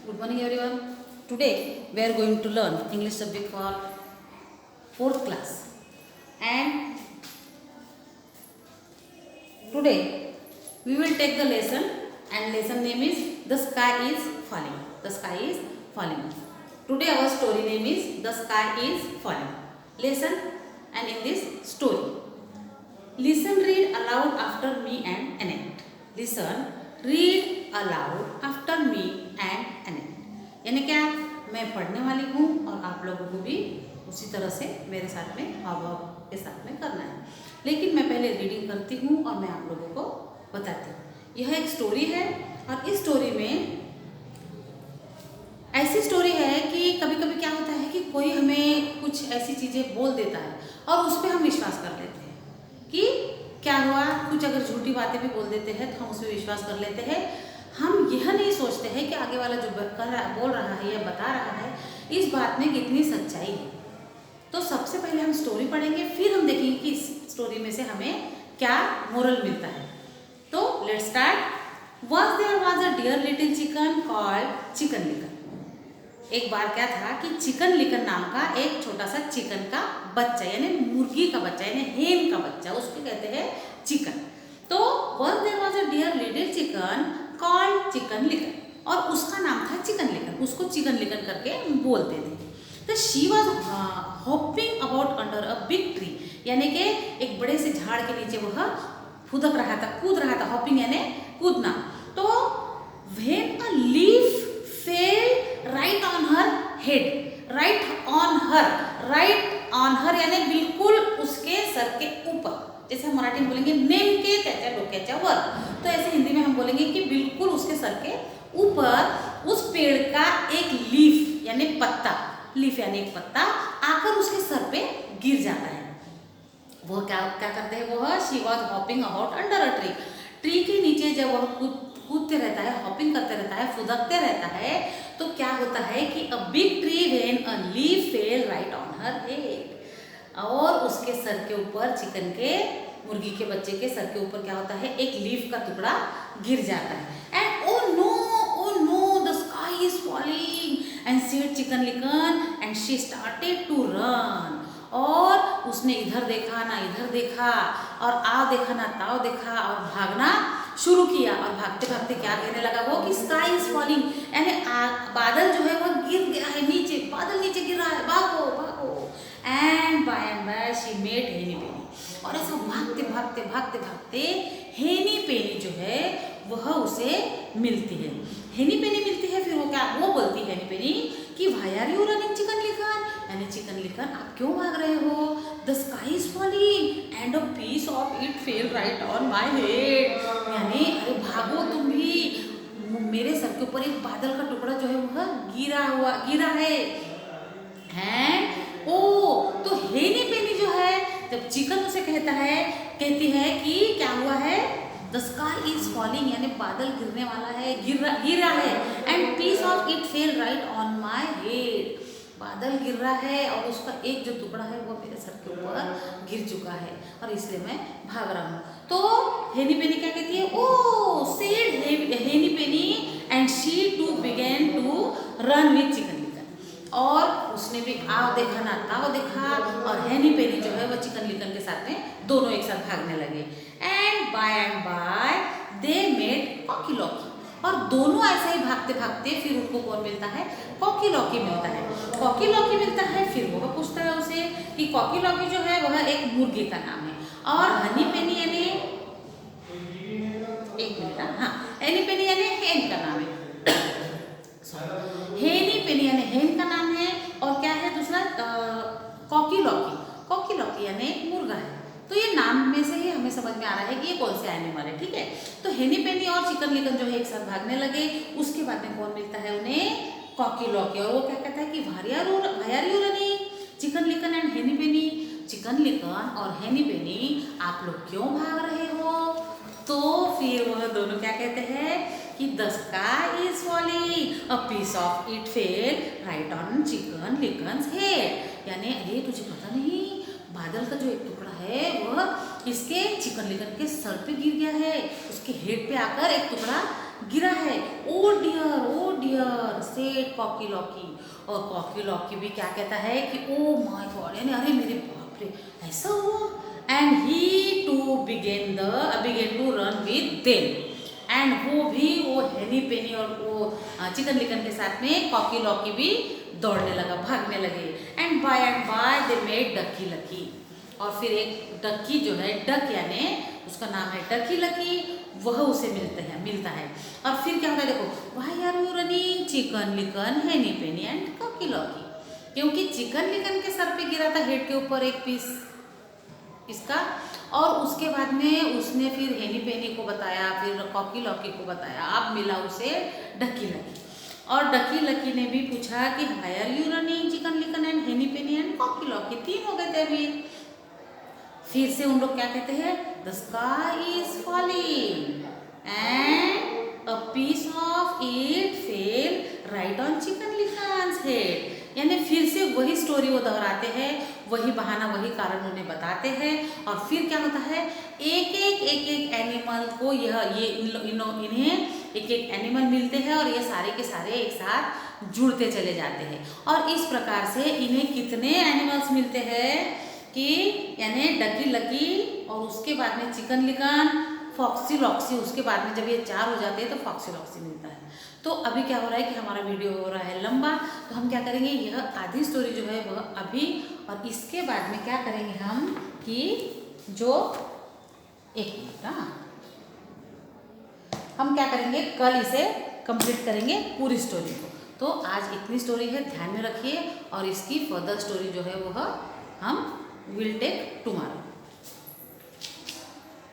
Good morning everyone. Today we are going to learn English subject for 4th class. And today we will take the lesson, and lesson name is The Sky is Falling. The Sky is Falling. Today our story name is The Sky is Falling. Listen, and in this story, listen, read aloud after me and Annette. Listen, read aloud after me and Annette. यानी क्या, मैं पढ़ने वाली हूँ और आप लोगों को भी उसी तरह से मेरे साथ में हाव भाव के साथ में करना है। लेकिन मैं पहले रीडिंग करती हूँ और मैं आप लोगों को बताती हूँ। यह एक स्टोरी है और इस स्टोरी में ऐसी स्टोरी है कि कभी कभी क्या होता है कि कोई हमें कुछ ऐसी चीज़ें बोल देता है और उस पर हम विश्वास कर लेते हैं कि क्या हुआ। कुछ अगर झूठी बातें भी बोल देते हैं तो हम उस पर विश्वास कर लेते हैं। हम यह नहीं सोचते हैं कि आगे वाला जो बोल रहा है या बता रहा है इस बात में कितनी सच्चाई है। तो सबसे पहले हम स्टोरी पढ़ेंगे, फिर हम देखेंगे कि इस स्टोरी में से हमें क्या मोरल मिलता है। तो let's start. Was there was a dear little chicken called Chicken Licken. एक बार क्या था कि चिकन लिकन नाम का एक छोटा सा चिकन का बच्चा, यानी मुर्गी का बच्चा, यानी हेन का बच्चा, उसको कहते हैं चिकन। तो was there was a dear little chicken called Chicken Licken, और उसका नाम था चिकन लिकन, उसको चिकन लिकन करके बोलते थे। तो she was hopping about under a big tree, यानी कि एक बड़े से झाड़ के नीचे वह फुदक रहा था, कूद रहा था। हॉपिंग यानी कूदना। तो when a leaf fail right on her head, right on her यानी बिल्कुल उसके सर के ऊपर। जैसे हम मराठी में बोलेंगे नेमके त्याच्या डोक्याच्या वर, तो ऐसे हिंदी में हम बोलेंगे कि बिल्कुल उसके सर के ऊपर उस पेड़ का एक लीफ यानी पत्ता, लीफ यानी एक पत्ता आकर उसके सर पे गिर जाता है। वो क्या करते हैं, वह she was hopping about under a tree, tree के नीचे जब वह कूदते रहता है, हॉपिंग करते रहता है, फुदकते रहता है, तो क्या होता है कि a big tree when a leaf fail right on her head, और उसके सर के ऊपर, चिकन के, मुर्गी के बच्चे के सर के ऊपर क्या होता है, एक लीफ का टुकड़ा गिर जाता है। And oh no the sky is falling and said Chicken Licken and she started to run. और उसने इधर देखा ना इधर देखा, और आओ देखा ना ताव देखा, और भागना शुरू किया। और भागते भागते क्या कहने लगा वो कि स्काई इज फॉलिंग, यानी बादल जो है वह गिर गया है नीचे, बादल नीचे गिर रहा है, भागो भागो। एंड बाय शी मेट हेनी पेनी, और ऐसा भागते भागते भागते भागते हेनी पेनी जो है वह उसे मिलती है। हेनी पेनी मिलती है, फिर वो बोलती है हेनी पेनी कि why are you running Chicken Licken, यानी चिकन लिकन आप क्यों भाग रहे हो। The sky is falling and a piece of it fell right on my head, यानी अरे भागो तुम भी, मेरे सर के ऊपर एक बादल का टुकड़ा जो है वह गिरा है। ओ तो हेनी पेनी जो है, जब चिकन उसे कहती है कि क्या हुआ है, द स्काई इज फॉलिंग यानी बादल गिरने वाला है, गिरा है, and piece of it fell right on my head, बादल गिर रहा है और उसका एक जो टुकड़ा है वो मेरे सर के ऊपर गिर चुका है, और इसलिए मैं भाग रहा हूँ। तो हेनी पेनी क्या कहती है, oh said Henny Penny and she to begin to run with Chicken, और उसने भी आओ देखा ना ताओ देखा, और हेनी पेनी जो है वो चिकन लिकन के साथ में दोनों एक साथ भागने लगे। And by they made cocky Lockie, और दोनों ऐसा ही भागते भागते फिर उनको कौन मिलता है, कॉकी लॉकी मिलता है। कॉकी लॉकी मिलता है, फिर वो पूछता है उसे कि कॉकी लॉकी जो है वह एक मुर्गी का नाम है, और हनी पेनी यानी, एक मिनट, हाँ, हेनी पेनी यानी हेन का नाम है, हेनी पेनी यानी हेन का नाम है, और क्या है दूसरा, कॉकी लॉकी यानी एक मुर्गा है। तो ये नाम में से ही हमें समझ में आ रहा है कि ये कौन से एनिमल है, ठीक है। तो हेनी पेनी और चिकन लिकन जो है एक साथ भागने लगे, उसके बाद में कौन मिलता है उन्हें, कॉकी लॉकी, और वो क्या कहता है कि why are you running Chicken Licken and Henny Penny, chicken Licken और हेनी पेनी आप लोग क्यों भाग रहे हो। तो फिर वह दोनों क्या कहते हैं कि the sky is falling a piece of it fell right on Chicken Licken's head, यानी अरे तुझे पता नहीं, बादल का जो एक टुकड़ा है वह इसके चिकन लिकन के सर पे गिर गया है, उसके हेड पे आकर एक टुकड़ा गिरा है। Oh dear dear said Cocky Lockie. और कॉकी लॉकी भी क्या कहता है कि ओ माय गॉड, यानी अरे मेरे बाप रे ऐसा हुआ। And he too begin to run with them. And वो हेनी पेनी और वो चिकन लिकन के साथ में कॉकी लॉकी भी दौड़ने लगा, भागने लगे। And by they made Ducky Lucky. और फिर एक डकी जो है, डक यानी उसका नाम है डकी लकी, वह उसे मिलता है। और फिर क्या होता है देखो, why are you running Chicken Licken Henny Penny and Cocky Locky. क्योंकि चिकन लिकन के सर पे गिरा था हेड के ऊपर एक पीस इसका, और उसके बाद में उसने फिर हेनी पेनी को बताया, फिर कॉकी लॉकी को बताया, अब मिला उसे डकी लकी। और डकी लकी ने भी पूछा कि why are you running Chicken Licken and Henny Penny and Cocky Lockie. 3 हो गए थे अभी। फिर से उन लोग क्या कहते हैं, the sky is falling and a piece of it fell right on Chicken Licken's head. यानी फिर से वही स्टोरी वो दोहराते हैं, वही बहाना वही कारण उन्हें बताते हैं। और फिर क्या होता है, एक एक एनिमल को इन्हें एक एनिमल मिलते हैं और ये सारे के सारे एक साथ जुड़ते चले जाते हैं। और इस प्रकार से इन्हें कितने एनिमल्स मिलते हैं कि यानी डकी लकी और उसके बाद में चिकन लिकन, फॉक्सी लॉक्सी, उसके बाद में जब ये 4 हो जाते हैं तो फॉक्सी लॉक्सी मिलता है। तो अभी क्या हो रहा है कि हमारा वीडियो हो रहा है लंबा, तो हम क्या करेंगे, यह आधी स्टोरी जो है वह अभी, और इसके बाद में क्या करेंगे हम कि जो एक मिनट, हम क्या करेंगे कल इसे कंप्लीट करेंगे पूरी स्टोरी को। तो आज इतनी स्टोरी है, ध्यान में रखिए, और इसकी फर्दर स्टोरी जो है वह हम विल टेक टुमारो।